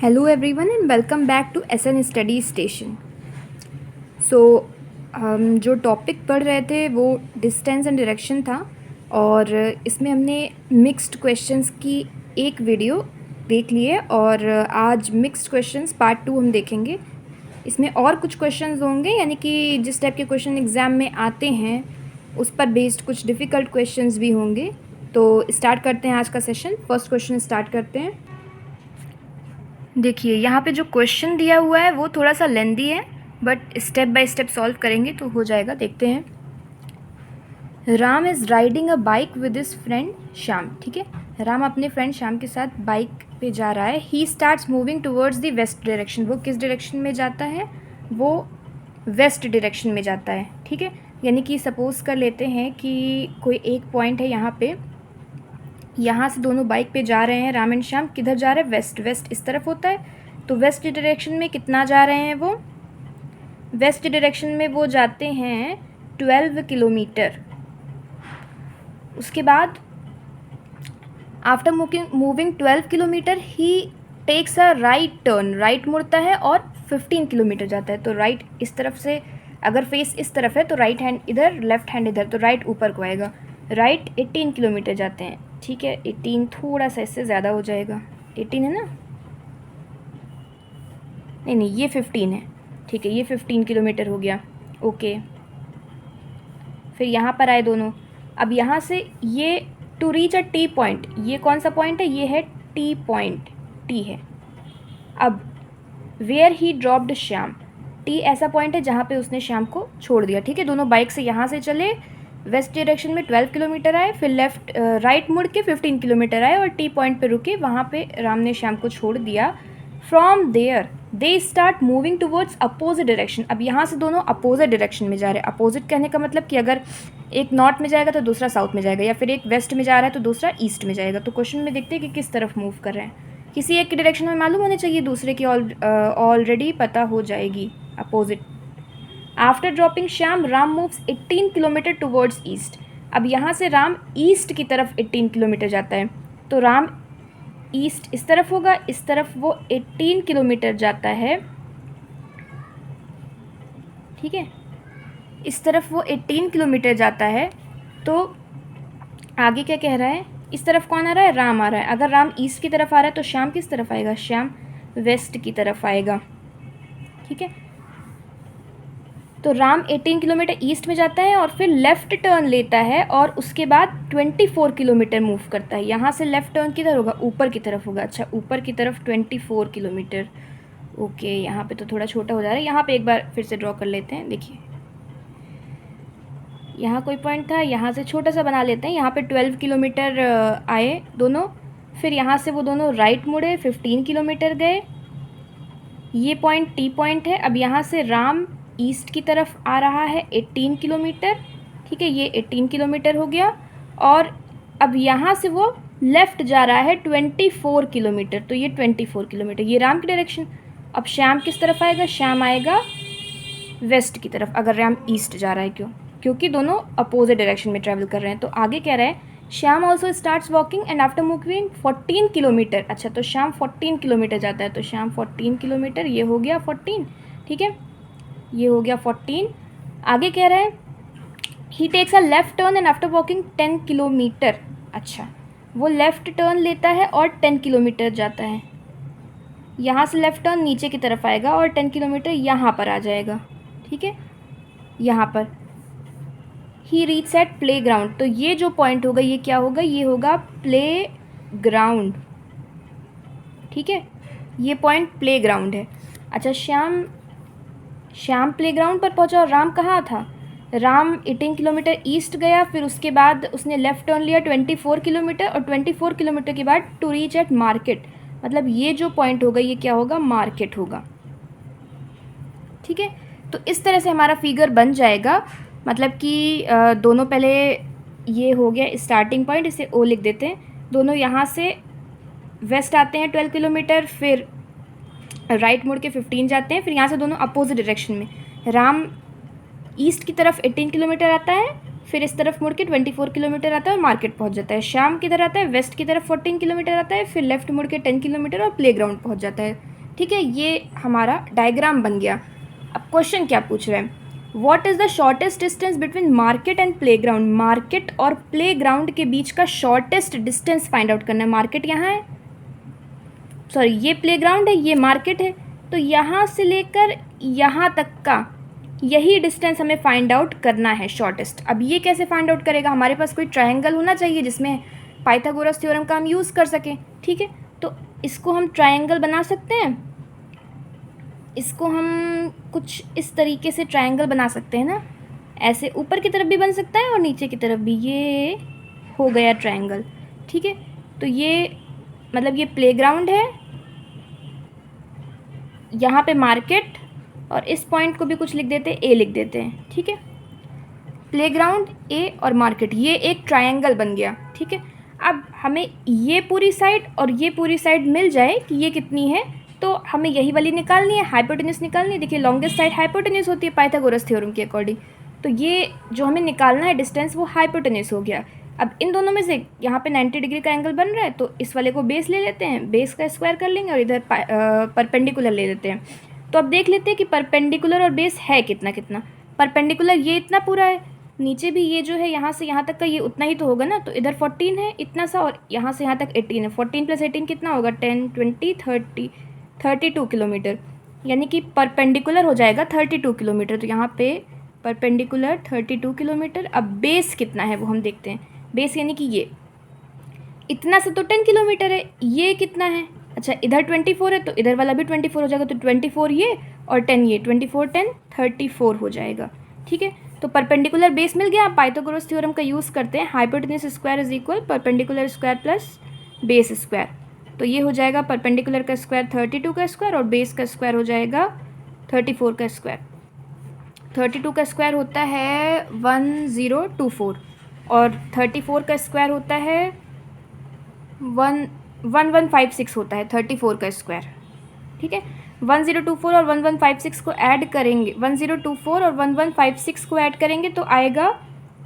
Hello everyone and welcome back to SN Study Station. हम जो topic पढ़ रहे थे वो डिस्टेंस एंड डायरेक्शन था और इसमें हमने मिक्स्ड क्वेश्चंस की एक वीडियो देख ली है और आज मिक्स्ड क्वेश्चंस पार्ट 2 हम देखेंगे। इसमें और कुछ क्वेश्चंस होंगे, यानी कि जिस टाइप के क्वेश्चन एग्ज़ाम में आते हैं उस पर बेस्ड कुछ डिफ़िकल्ट क्वेश्चंस भी होंगे। तो स्टार्ट करते हैं आज का सेशन। फर्स्ट क्वेश्चन स्टार्ट करते हैं। देखिए यहाँ पे जो क्वेश्चन दिया हुआ है वो थोड़ा सा लेंदी है, but step by step solve करेंगे तो हो जाएगा। देखते हैं। Ram is riding a bike with his friend Shyam. ठीक है, राम अपने फ्रेंड श्याम के साथ बाइक पे जा रहा है। He starts moving towards the west direction. वो किस डायरेक्शन में जाता है? वो वेस्ट डायरेक्शन में जाता है। ठीक है, यानी कि सपोज़ कर लेते हैं कि कोई एक पॉइंट है यहाँ पे, यहाँ से दोनों बाइक पे जा रहे हैं। राम एंड श्याम किधर जा रहे हैं? वेस्ट। वेस्ट इस तरफ होता है, तो वेस्ट डायरेक्शन में कितना जा रहे हैं वो? वेस्ट डायरेक्शन में वो जाते हैं 12 किलोमीटर। उसके बाद after moving 12 kilometre he takes a right turn. Right मुड़ता है और 15 किलोमीटर जाता है। तो राइट इस तरफ से, अगर फेस इस तरफ है तो राइट हैंड इधर, लेफ्ट हैंड इधर, तो राइट ऊपर को आएगा। राइट 18 किलोमीटर जाते हैं। ठीक है, 18 थोड़ा सा इससे ज़्यादा हो जाएगा। 18 है ना? नहीं, ये 15 है। ठीक है, ये 15 किलोमीटर हो गया। ओके, फिर यहाँ पर आए दोनों। अब यहाँ से ये to reach a T point, ये कौन सा पॉइंट है? ये है टी पॉइंट, टी है। अब where he dropped Shyam, T ऐसा पॉइंट है जहाँ पे उसने श्याम को छोड़ दिया। ठीक है, दोनों बाइक से यहाँ से चले, वेस्ट डायरेक्शन में 12 किलोमीटर आए, फिर लेफ्ट राइट मुड़ के 15 किलोमीटर आए और टी पॉइंट पे रुके। वहाँ पे राम ने श्याम को छोड़ दिया। From there they start moving towards opposite direction. अब यहाँ से दोनों अपोजिट डायरेक्शन में जा रहे हैं। अपोजिट कहने का मतलब कि अगर एक नॉर्थ में जाएगा तो दूसरा साउथ में जाएगा, या फिर एक वेस्ट में जा रहा है तो दूसरा ईस्ट में जाएगा। तो क्वेश्चन में देखते हैं कि किस तरफ मूव कर रहे हैं। किसी एक की डायरेक्शन में मालूम होनी चाहिए, दूसरे की ऑलरेडी पता हो जाएगी। Opposite. After dropping Shyam, Ram moves 18 kilometre towards east. अब यहाँ से राम ईस्ट की तरफ 18 किलोमीटर जाता है, तो राम ईस्ट इस तरफ होगा, इस तरफ वो 18 किलोमीटर जाता है। ठीक है, इस तरफ वो 18 किलोमीटर जाता है। तो आगे क्या कह रहा है? इस तरफ कौन आ रहा है? राम आ रहा है। अगर राम ईस्ट की तरफ आ रहा है तो श्याम किस तरफ आएगा? श्याम वेस्ट की तरफ आएगा। ठीक है, तो राम 18 किलोमीटर ईस्ट में जाता है और फिर लेफ़्ट टर्न लेता है और उसके बाद 24 किलोमीटर मूव करता है। यहाँ से लेफ़्ट टर्न किधर होगा? ऊपर की तरफ होगा। अच्छा, ऊपर की तरफ 24 किलोमीटर। ओके, यहाँ पे तो थोड़ा छोटा हो जा रहा है। यहाँ पे एक बार फिर से ड्रॉ कर लेते हैं। देखिए, यहाँ कोई पॉइंट था, यहाँ से छोटा सा बना लेते हैं। यहाँ पे 12 किलोमीटर आए दोनों, फिर यहाँ से वो दोनों राइट मुड़े, 15 किलोमीटर गए। ये पॉइंट टी पॉइंट है। अब यहाँ से राम ईस्ट की तरफ आ रहा है 18 किलोमीटर। ठीक है, ये 18 किलोमीटर हो गया। और अब यहाँ से वो लेफ़्ट जा रहा है 24 किलोमीटर, तो ये 24 किलोमीटर, ये राम की डायरेक्शन। अब श्याम किस तरफ आएगा? श्याम आएगा वेस्ट की तरफ, अगर राम ईस्ट जा रहा है। क्योंकि दोनों अपोजिट डायरेक्शन में ट्रैवल कर रहे हैं। तो आगे कह रहा है Shyam also starts walking and after moving 14 kilometre. अच्छा, तो श्याम 14 किलोमीटर जाता है, तो श्याम 14 किलोमीटर, ये हो गया 14। ठीक है, ये हो गया 14। आगे कह रहा है he takes a left turn and after walking 10 kilometre. अच्छा, वो लेफ़्ट टर्न लेता है और 10 किलोमीटर जाता है। यहाँ से लेफ़्ट टर्न नीचे की तरफ आएगा और 10 किलोमीटर यहाँ पर आ जाएगा। ठीक है, यहाँ पर ही रीच एट प्ले ग्राउंड। तो ये जो पॉइंट होगा ये क्या होगा? ये होगा प्ले ग्राउंड। ठीक है, ये पॉइंट प्ले ग्राउंड है। अच्छा, श्याम प्ले ग्राउंड पर पहुंचा और राम कहाँ था? राम 18 किलोमीटर ईस्ट गया, फिर उसके बाद उसने लेफ़्ट टर्न लिया 24 किलोमीटर, और 24 किलोमीटर के बाद टू रीच एट मार्केट। मतलब ये जो पॉइंट होगा ये क्या होगा? मार्केट होगा। ठीक है, तो इस तरह से हमारा फिगर बन जाएगा। मतलब कि दोनों, पहले ये हो गया स्टार्टिंग पॉइंट, इसे ओ लिख देते हैं। दोनों यहाँ से वेस्ट आते हैं 12 किलोमीटर, फिर राइट मुड़ के 15 जाते हैं, फिर यहाँ से दोनों अपोजिट डायरेक्शन में। राम ईस्ट की तरफ 18 किलोमीटर आता है, फिर इस तरफ मुड़ के 24 किलोमीटर आता है और मार्केट पहुँच जाता है। श्याम किधर आता है? वेस्ट की तरफ 14 किलोमीटर आता है, फिर लेफ्ट मुड़ के 10 किलोमीटर और प्ले ग्राउंड पहुँच जाता है। ठीक है, ये हमारा डायग्राम बन गया। अब क्वेश्चन क्या पूछ रहे हैं, what is the shortest distance between market and play ground. Market और प्ले ग्राउंड के बीच का शॉर्टेस्ट डिस्टेंस फाइंड आउट करना है। मार्केट यहाँ है, सॉरी ये प्ले ग्राउंड है, ये मार्केट है, तो यहाँ से लेकर यहाँ तक का यही डिस्टेंस हमें फाइंड आउट करना है शॉर्टेस्ट। अब ये कैसे फाइंड आउट करेगा, हमारे पास कोई ट्रायंगल होना चाहिए जिसमें पाइथागोरस थ्योरम का हम यूज़ कर सकें। ठीक है, तो इसको हम ट्रायंगल बना सकते हैं, इसको हम कुछ इस तरीके से ट्रायंगल बना सकते हैं ना, ऐसे ऊपर की तरफ भी बन सकता है और नीचे की तरफ भी, ये हो गया ट्रायंगल। ठीक है, तो ये मतलब ये प्लेग्राउंड है, यहाँ पे मार्केट, और इस पॉइंट को भी कुछ लिख देते हैं, ए लिख देते हैं। ठीक है, प्लेग्राउंड ए और मार्केट, ये एक ट्रायंगल बन गया। ठीक है, अब हमें ये पूरी साइड और ये पूरी साइड मिल जाए कि ये कितनी है, तो हमें यही वाली निकालनी है, हाइपोटेन्यूज निकालनी है। देखिए लॉन्गेस्ट साइड हाइपोटेन्यूज होती है पाइथागोरस थ्योरम के अकॉर्डिंग, तो ये जो हमें निकालना है डिस्टेंस वो हाइपोटेन्यूज हो गया। अब इन दोनों में से यहाँ पे 90 डिग्री का एंगल बन रहा है, तो इस वाले को बेस ले लेते हैं, बेस का स्क्वायर कर लेंगे और इधर परपेंडिकुलर ले लेते हैं। तो अब देख लेते हैं कि परपेंडिकुलर और बेस है कितना कितना। परपेंडिकुलर ये इतना पूरा है, नीचे भी ये जो है यहाँ से यहाँ तक का ये उतना ही तो होगा ना, तो इधर 14 है इतना सा, और यहाँ से यहाँ तक 18 है। 14 + 18 कितना होगा, 10, 20, 30, 32 किलोमीटर, यानी कि परपेंडिकुलर हो जाएगा 32 किलोमीटर। तो यहाँ पे परपेंडिकुलर 32 किलोमीटर। अब बेस कितना है वो हम देखते हैं, बेस यानी कि ये इतना से तो 10 किलोमीटर है, ये कितना है, अच्छा इधर 24 है तो इधर वाला भी 24 हो जाएगा, तो 24 ये और 10 ये, 24 10 34 हो जाएगा। ठीक है, तो परपेंडिकुलर बेस मिल गया। आप पाइथागोरस थ्योरम का यूज़ करते हैं, hypotenuse square is equal perpendicular square plus base square. तो ये हो जाएगा परपेंडिकुलर का स्क्वायर 32 का स्क्वायर और बेस का स्क्वायर हो जाएगा 34 का स्क्वायर। 32 का स्क्वायर होता है 1024 और 34 का स्क्वायर होता है 1156 होता है 34 का स्क्वायर। ठीक है, 1024 और 1156 को ऐड करेंगे, 1024 और 1156 को ऐड करेंगे तो आएगा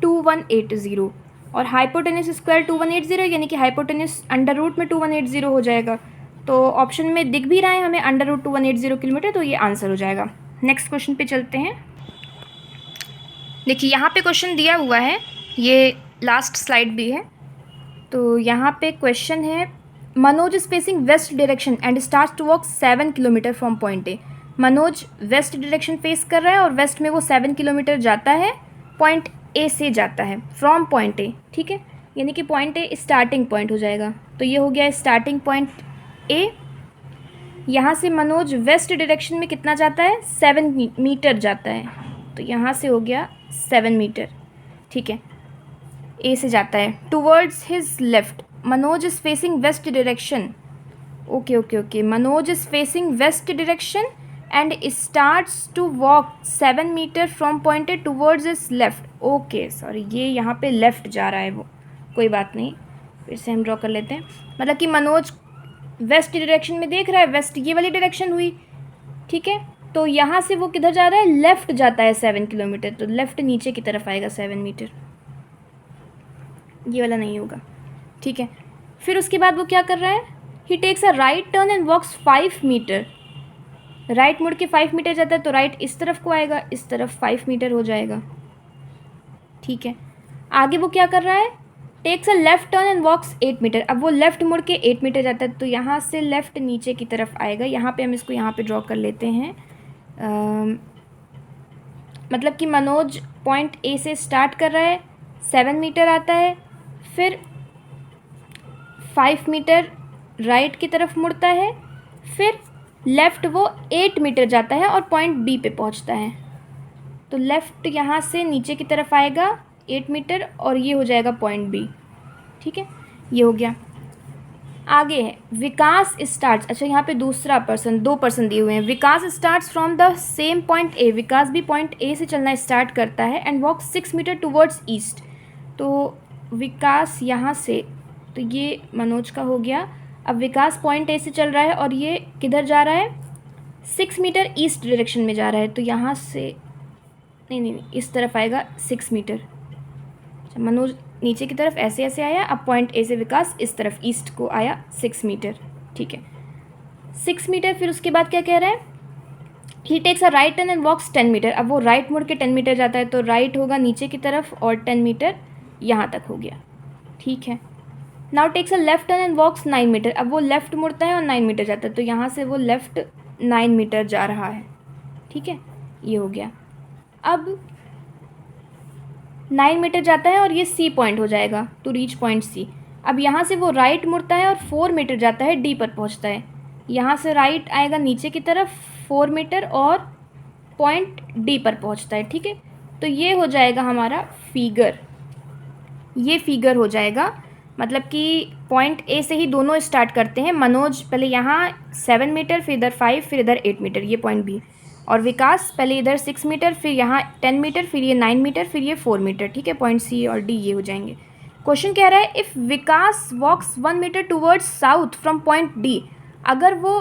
2180, और हाइपोटेन्यूज स्क्वायर 2180, यानी कि हाइपोटेन्यूज अंडर रूट में 2180 हो जाएगा। तो ऑप्शन में दिख भी रहा है हमें अंडर रूट 2180 किलोमीटर, तो ये आंसर हो जाएगा। नेक्स्ट क्वेश्चन पे चलते हैं। देखिए यहाँ पे क्वेश्चन दिया हुआ है, ये लास्ट स्लाइड भी है। तो यहाँ पे क्वेश्चन है, Manoj is facing west direction and starts to walk 7 kilometre from point A. Manoj west direction face कर रहा है और वेस्ट में वो 7 किलोमीटर जाता है, पॉइंट ए से जाता है, फ्रॉम पॉइंट ए। ठीक है, यानी कि पॉइंट ए स्टार्टिंग पॉइंट हो जाएगा, तो ये हो गया स्टार्टिंग पॉइंट ए। यहाँ से मनोज वेस्ट डायरेक्शन में कितना जाता है, 7 मीटर जाता है, तो यहाँ से हो गया 7 मीटर। ठीक है, ए से जाता है। Towards his left, Manoj is facing west direction, okay okay okay, Manoj is facing west direction and starts to walk 7 metre from point A towards his left. Okay sorry, ये यहाँ पे लेफ्ट जा रहा है वो, कोई बात नहीं, फिर से हम ड्रॉ कर लेते हैं। मतलब कि मनोज वेस्ट डायरेक्शन में देख रहा है, वेस्ट ये वाली डायरेक्शन हुई। ठीक है, तो यहाँ से वो किधर जा रहा है, लेफ़्ट जाता है 7 किलोमीटर, तो लेफ़्ट नीचे की तरफ आएगा 7 मीटर, ये वाला नहीं होगा। ठीक है, फिर उसके बाद वो क्या कर रहा है, he takes a right turn and walks 5 metre, right मुड़ के 5 मीटर जाता है, तो राइट इस तरफ को आएगा, इस तरफ 5 मीटर हो जाएगा। ठीक है, आगे वो क्या कर रहा है, takes a left turn and walks 8 metre. अब वो लेफ्ट मुड़ के 8 मीटर जाता है, तो यहाँ से लेफ्ट नीचे की तरफ आएगा। यहाँ पे हम इसको यहाँ पे ड्रॉ कर लेते हैं। मतलब कि मनोज पॉइंट ए से स्टार्ट कर रहा है, 7 मीटर आता है, फिर 5 मीटर राइट की तरफ मुड़ता है, फिर लेफ़्ट वो 8 मीटर जाता है और पॉइंट बी पे पहुंचता है। तो लेफ़्ट यहाँ से नीचे की तरफ आएगा 8 मीटर और ये हो जाएगा पॉइंट बी। ठीक है, ये हो गया। आगे है विकास स्टार्ट्स, अच्छा यहाँ पे दूसरा पर्सन, 2 पर्सन दिए हुए हैं। Vikas starts from the same point A, Vikas भी पॉइंट ए से चलना स्टार्ट करता है and walk 6 metre towards east. तो विकास यहाँ से, तो ये मनोज का हो गया। अब विकास पॉइंट ए से चल रहा है और ये किधर जा रहा है, 6 मीटर ईस्ट डायरेक्शन में जा रहा है, तो यहाँ से नहीं इस तरफ आएगा 6 मीटर। अच्छा, मनोज नीचे की तरफ ऐसे ऐसे आया, अब पॉइंट ए से विकास इस तरफ ईस्ट को आया 6 मीटर। ठीक है, 6 मीटर। फिर उसके बाद क्या कह रहा है, he takes a right turn and walks 10 metre. अब वो राइट मुड़ के 10 मीटर जाता है, तो राइट होगा नीचे की तरफ और 10 मीटर यहाँ तक हो गया, ठीक है। Now takes a left turn and walks 9 metre. अब वो लेफ्ट मुड़ता है और 9 मीटर जाता है, तो यहाँ से वो लेफ्ट 9 मीटर जा रहा है, ठीक है, ये हो गया। अब 9 मीटर जाता है और ये सी पॉइंट हो जाएगा टू रीच पॉइंट सी। अब यहाँ से वो राइट मुड़ता है और 4 मीटर जाता है, डी पर पहुँचता है। यहाँ से राइट आएगा नीचे की तरफ 4 मीटर और पॉइंट डी पर पहुँचता है, ठीक है। तो ये हो जाएगा हमारा फिगर, ये फिगर हो जाएगा। मतलब कि पॉइंट ए से ही दोनों स्टार्ट करते हैं। मनोज पहले यहाँ 7 मीटर, फिर इधर 5, फिर इधर 8 मीटर, ये पॉइंट बी। और विकास पहले इधर 6 मीटर, फिर यहाँ 10 मीटर, फिर ये 9 मीटर, फिर ये 4 मीटर, ठीक है। पॉइंट सी और डी ये हो जाएंगे। क्वेश्चन कह रहा है if Vikas walks 1 metre towards south from point D, अगर वो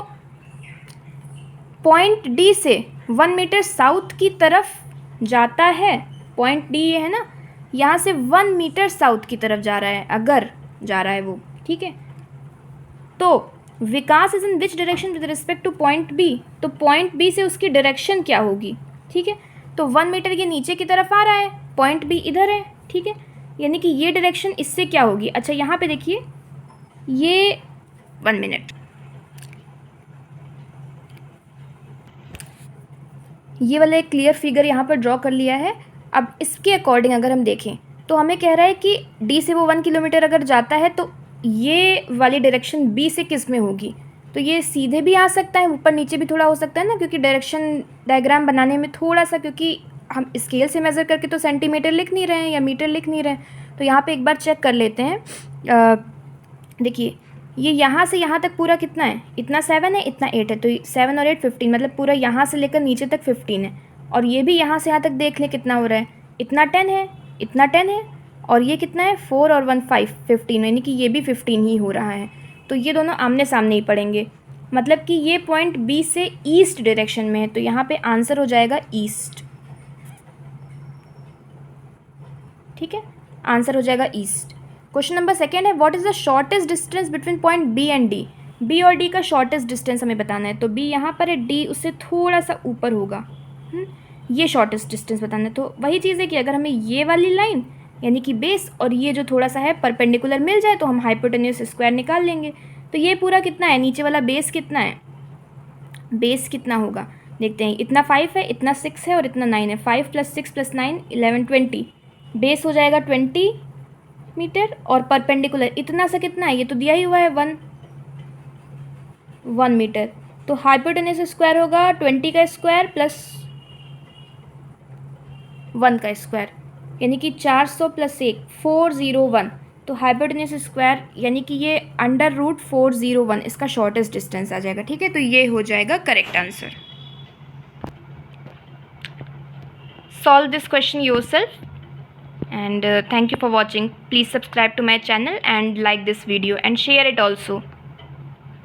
पॉइंट डी से 1 मीटर साउथ की तरफ जाता है, पॉइंट डी ये है ना, यहाँ से 1 मीटर साउथ की तरफ जा रहा है, अगर जा रहा है वो, ठीक है। तो Vikas is in which direction with respect to point B, तो पॉइंट बी से उसकी डायरेक्शन क्या होगी, ठीक है। तो 1 मीटर के नीचे की तरफ आ रहा है, पॉइंट बी इधर है, ठीक है, यानी कि ये डायरेक्शन इससे क्या होगी। अच्छा यहाँ पे देखिए, ये 1 मिनट, ये वाला एक क्लियर फिगर यहाँ पर ड्रॉ कर लिया है। अब इसके अकॉर्डिंग अगर हम देखें तो हमें कह रहा है कि डी से वो 1 किलोमीटर अगर जाता है तो ये वाली डायरेक्शन बी से किस में होगी, तो ये सीधे भी आ सकता है, ऊपर नीचे भी थोड़ा हो सकता है ना, क्योंकि डायरेक्शन डायग्राम बनाने में थोड़ा सा, क्योंकि हम स्केल से मेज़र करके तो सेंटीमीटर लिख नहीं रहे हैं या मीटर लिख नहीं रहे हैं। तो यहाँ पे एक बार चेक कर लेते हैं। देखिए ये यहाँ से यहाँ तक पूरा कितना है, इतना 7 है, इतना 8 है, तो 7 और 8 15, मतलब पूरा यहाँ से लेकर नीचे तक 15 है। और ये भी यहाँ से यहाँ तक देख लें कितना हो रहा है, इतना 10 है, इतना 10 है, और ये कितना है 4 और 1 5 15, यानी कि ये भी 15 ही हो रहा है। तो ये दोनों आमने सामने ही पड़ेंगे, मतलब कि ये पॉइंट बी से ईस्ट डायरेक्शन में है, तो यहाँ पे आंसर हो जाएगा ईस्ट, ठीक है, आंसर हो जाएगा ईस्ट। क्वेश्चन नंबर 2 है, what is the shortest distance between point B and D. B और डी का शॉर्टेस्ट डिस्टेंस हमें बताना है, तो बी यहाँ पर है, डी उससे थोड़ा सा ऊपर होगा, ये शॉर्टेस्ट डिस्टेंस बताना है। तो वही चीज़ है कि अगर हमें ये वाली लाइन यानी कि बेस और ये जो थोड़ा सा है परपेंडिकुलर मिल जाए तो हम हाइपोटेन्यूस स्क्वायर निकाल लेंगे। तो ये पूरा कितना है, नीचे वाला बेस कितना है, बेस कितना होगा देखते हैं। इतना 5 है, इतना 6 है और इतना 9 है, 5 + 6 + 9 11 20, बेस हो जाएगा 20 मीटर और परपेंडिकुलर इतना सा कितना है, ये तो दिया ही हुआ है 1 मीटर। तो हाइपोटेन्यूस स्क्वायर होगा 20 का स्क्वायर प्लस 1 का स्क्वायर, यानी कि 400 + 1 401। तो हाइपोटेन्यूस स्क्वायर यानी कि ये √401 इसका शॉर्टेस्ट डिस्टेंस आ जाएगा, ठीक है। तो ये हो जाएगा correct answer. Solve this question yourself and thank you for watching. Please subscribe to my channel and like this video and share it also.